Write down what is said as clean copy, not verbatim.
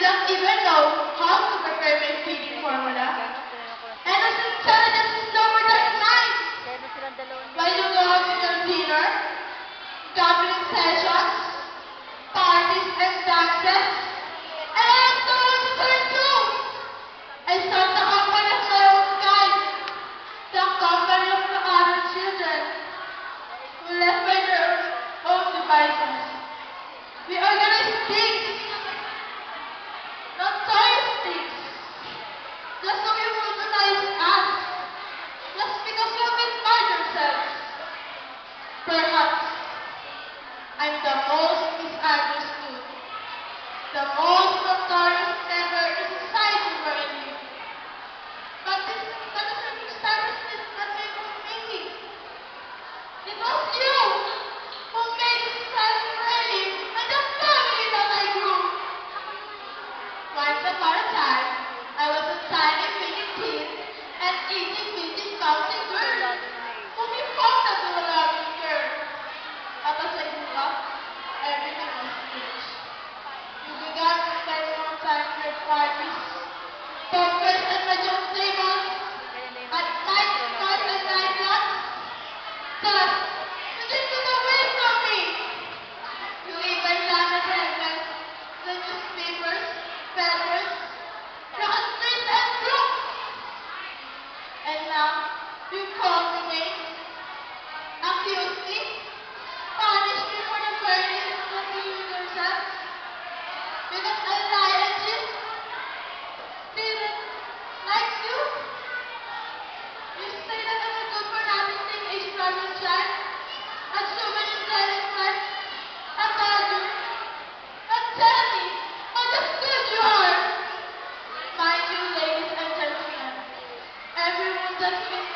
don't even know how to prepare my feeding formula. And as intelligence is lower than mine. While you go out to your dinner, gambling sessions, parties and dances, and I have no one to turn to. I start the company of my own kind, the company of the other children, who left by their own devices. We organize things, notorious things, just so you recognize us, just because you invite yourselves. Perhaps I'm the most misunderstood, the most notorious member in society we're in. But the circumstances did not make me thinking. It was you who made this time ready and the family that I grew. Once upon a time, I was a tiny bitty kid and itty bitty bouncy girl whom you found to a loving girl. But as I grew up, everything was changed. You began spending more time in your parties, pokers and mahjong tables, at night bars and nightclubs. Thus, you drifted away from me. You even landed segments, the newspapers, papers, rock streets and groups. And now, you call me names, accuse me, punish me for the very things that you do yourself. Because I lie and cheat, didn't like you. You say that I'm a good for nothing teenage problem child, a juvenile delinquent, a beggar. But tell me, how just good you are. Mind you, ladies and gentlemen, everyone that's been